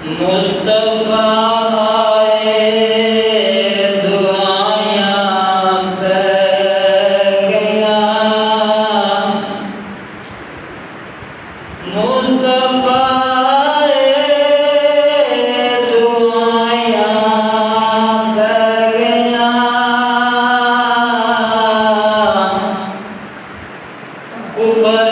मुस्तफा आए दुआयां पे गया, मुस्तफा आए दुआयां पे गया, ऊपर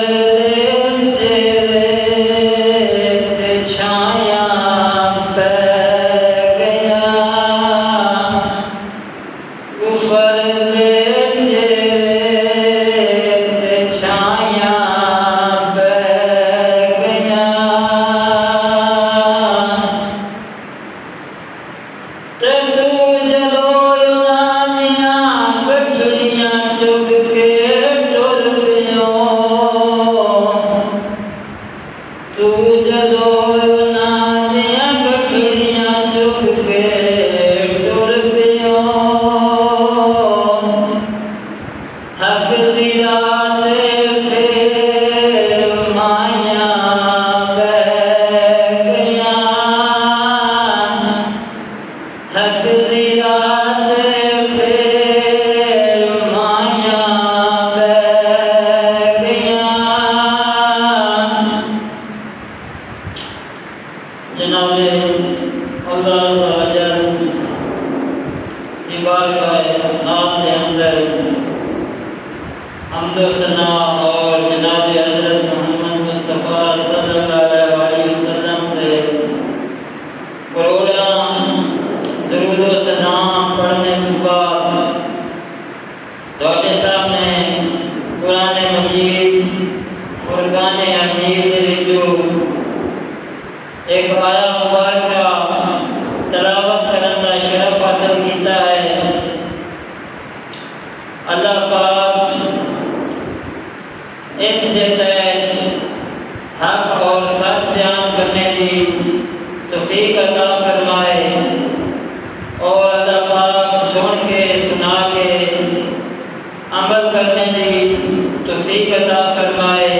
और जनाब हज़रत मोहम्मद मुस्तफ़ा सल्लल्लाहु अलैहि वसल्लम से करोड़ों दुरूद व सलाम पढ़ने के बाद आपके सामने कुरान मजीद फुरकान हमीद के जो एक आया मुबारक तलावत करने का शरफ हासिल किया है। अल्लाह पाक इस हक और सच बयान करने की तौफीक अता फरमाए और अल्लाह पाक सुन के सुना के अमल करने की तौफीक अता फरमाए।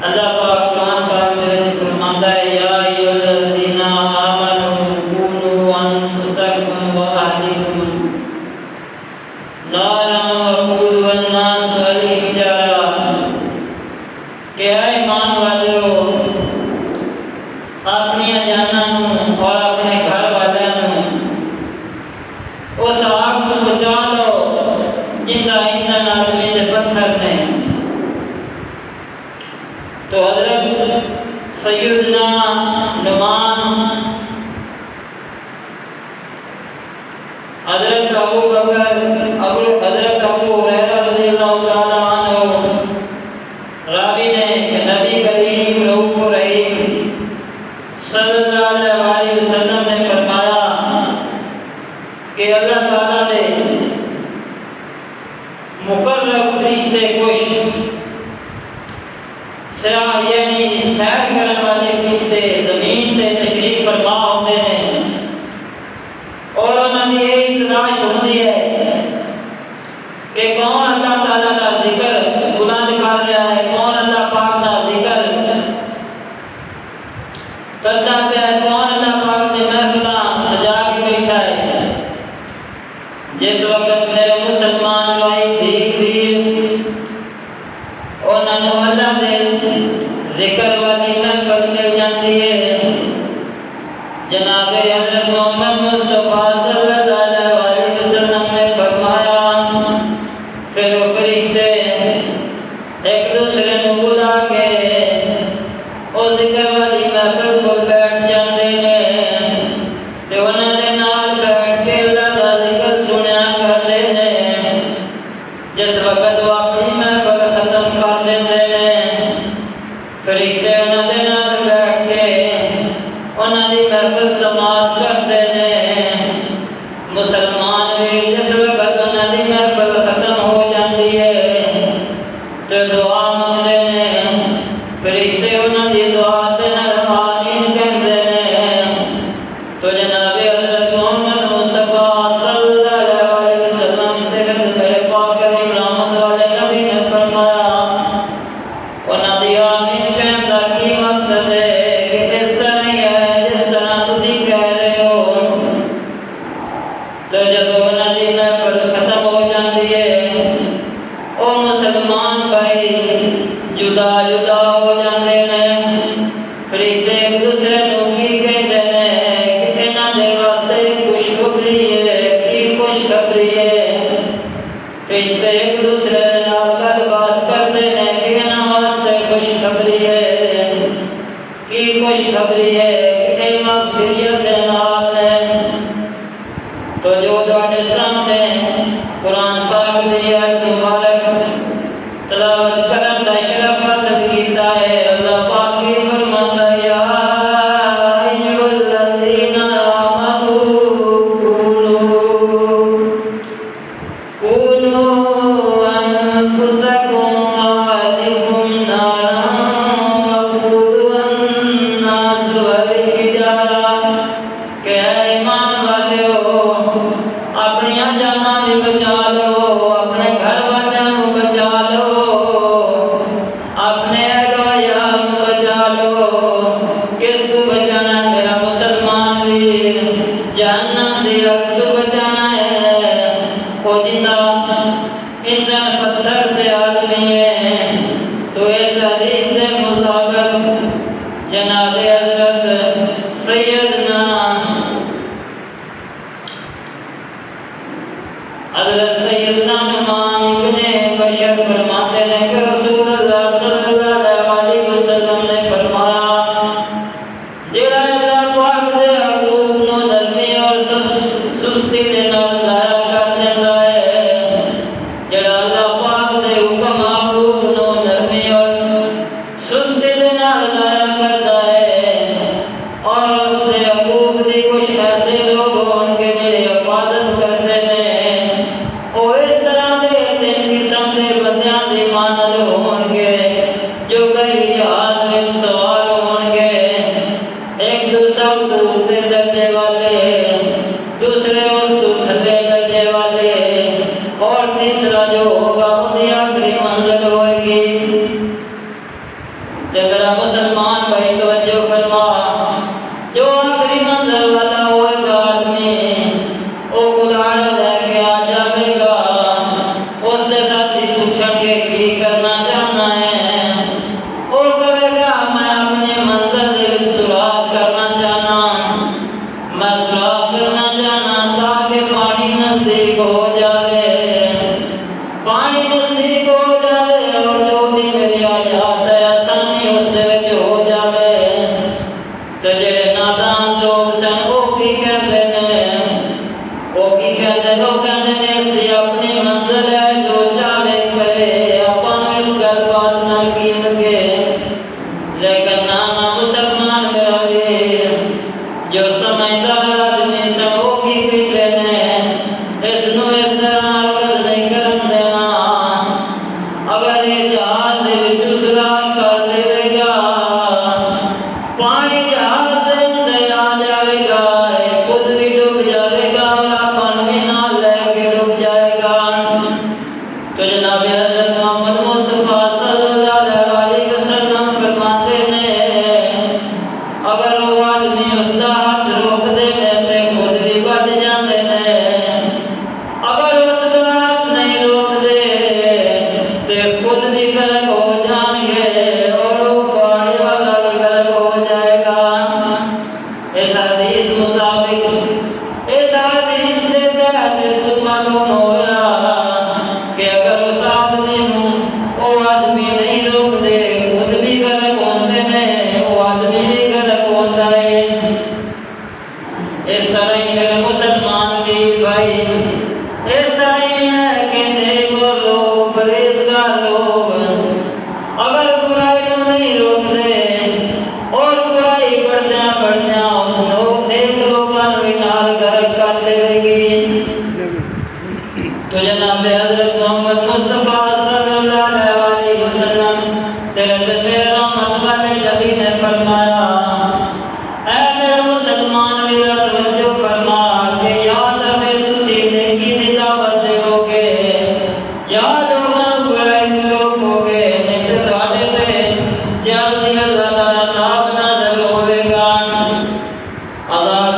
अल्लाह पाक कुरान पाक में फरमाता है, या अय्युहल्लज़ीना आमनू कूनू अनफुसकुम व अहलिकुम नारन वक़ूदुहा अन्नास वल हिजारा, कि ऐ ईमान वालों अपनी जानां और अपने घर वालों उस आग को बचा लो जिंदा ईंधन आदमी के पत्थर ने। तो हजरत सैयदना नुमान, हजरत अबू बकर, हजरत अबू हुरैरा रज़ियल्लाहु तआला अन्हु रावी ने कि नबी करीम रऊफ रहीम सल्लल्लाहु अलैहि वसल्लम ने फरमाया कि अल्लाह ताला ने मुकर्रब फरिश्ते कुछ सिरा यानी सैर करने वाले फरिश्ते जमीन से तशरीफ फरमा होते हैं और उन्होंने ये तलाश होती है कि कौन अल्लाह ताला का जिक्र बुलंद कर रहा है, कौन अल्लाह पाक का जिक्र करता है, कौन अल्लाह पाक ने महफिल सजा के बैठा है। जिस वक्त मेरे मुसलमान भाई भी उन्होंने अल्लाह ने जिक्र वाली महफिल मिल जाती है। जनाब हज़रत मोहम्मद मुस्तफ़ा सल्लल्लाहु अलैहि वसल्लम ने फरमाया, फिर वो फरिश्ते एक दूसरे को बुला के और जिक्र वाली महफिल को बैठ जाते हैं, तो उन्होंने नाल बैठ के अल्लाह का जिक्र सुना करते हैं। जिस वक्त वो अपनी महफिल खत्म कर देते हैं, फरिश्ते उन्होंने नाल बैठ के उन्होंने महफिल समाप्त कर एक दूसरे को की कहते हैं कि इन्हां दे वास्ते खुशखबरी है की खुशखबरी है। रिश्ते एक दूसरे नाल गलबात करते हैं कि इन्हां वास्ते खुशखबरी है की खुशखबरी है कि मगफिरत नाल है। तो जो तुम्हारे सामने कुरान पाक दी आयत मुबारक तलावत करन दा शरफ हासिल कीता है। अल्लाह पाक की फरमाता है या अय्युहल्लज़ीना आमनू कूनू अनफुसकुम व अहलिकुम नारन वक़ूदुहा अन्नास वल हिजारा के ईमान वालेओ अपनी जाना भी बचा लो, अपने घर वालों को बचा लो, अपने अगुआ को बचा लो। किसको बचाना है मेरा मुसलमान वीर? जहन्नम से तो बचाना है। वो जिंदा इंसान पत्थर से आदमी है। तो इस हदीस के मुताबिक जनाब हजरत सैयदना नुमान इब्ने बशर फरमाते हैं कि रसूलुल्लाह सल्लल्लाहु अलैहि वसल्लम ने फरमाया जेड़ा अल्लाह पाक दे हुकूम नु नरमी और सुस्ती दे नाल जाया कर देंदा है, जेड़ा अल्लाह पाक दे हुक्म मारूफ नु नरमी और सुस्ती दे नाल जाया करदा है और उसदे हुकूक दी कुछ ऐसे लोग होंगे जेड़े हिफाजत करते हैं। और इस तरह के तीन किस्म के बंदियां दी मानद होंगे जो गैर जहाज में सवार होंगे। एक दूसरा ऊंचे दर्जे वाले, दूसरे उसको थल्ले दर्जे वाले और तीसरा जो होगा उसकी आखिरी मंजिल होगी। जरा मुसलमान भाई तवज्जो फरमा, जो आखिरी मंजिल वाला होगा आदमी वो गुलाड़ा लेके आ जाएगा। उसके साथी पूछेंगे की करना चाहना है, वो कहेगा मैं अपनी मंजिल से सुराग करना चाहना, मैं सुराग करना चाहना ताकि पानी नजदीक हो जाए, पानी नजदीक हो जाए और जो भी मेरी आजाद है आसानी उसके विच हो जाए। तो जेड़े नादान लोग सन वो की कहते हैं, वो की कहते लोग कहते हैं उसकी अपनी मंजिल है जो चाहे करे अपन इस गलबात ना की लगे। लेकिन नाना मुसलमान मेरा वीर जो समझदार आदमी सन वो की कहते हैं इसनु इस तरह अर्ज नहीं करन देना। अगर ये जहाज दे विच सुराग कर देगा पानी जहाज दे अंदर आ जाएगा, खुद भी डूब जाएगा और अपन भी नाल लेके डूब जाएगा। तो जनाब हज़रत मोहम्मद मुस्तफा सल्लल्लाहु अलैहि वसल्लम फरमाते हैं अगर वो आदमी उसका हाथ रोक दे तो खुद भी बच जाते हैं, अगर उसका हाथ नहीं रोक दे तो खुद भी गर्क हो जाएंगे और वो पानी वाला भी गर्क हो जाएगा। इस हदीस मुताबिक इस हदीस से तहत मालूम होया कि अगर उस आदमी वो आदमी नहीं रोक दे खुद भी गर्क होते हैं, वो आदमी भी गर्क होता है। इस तरह ही मेरे मुसलमान भी भाई इस तरह ही है कि नेक लोग परहेजगार लोग अगर बुराई को नहीं रोकते और बुराई बढ़िया उस नेक लोगों भी नाल गर्क करते रहेगी। तो जनाब हज़रत मोहम्मद मुस्तफा सल्लल्लाहु अलैहि वसल्लम तेरे रहमत वाले नबी ने फरमाया ऐ मेरे मुसलमान मेरा तवज्जो फरमा कि याद रहे तुसी नेकी दी दावत दोगे या लोगों बुराई को रोकोगे नहीं तो तुम्हारे पे जल्दी अल्लाह ताला नाज़ होगा। अल्लाह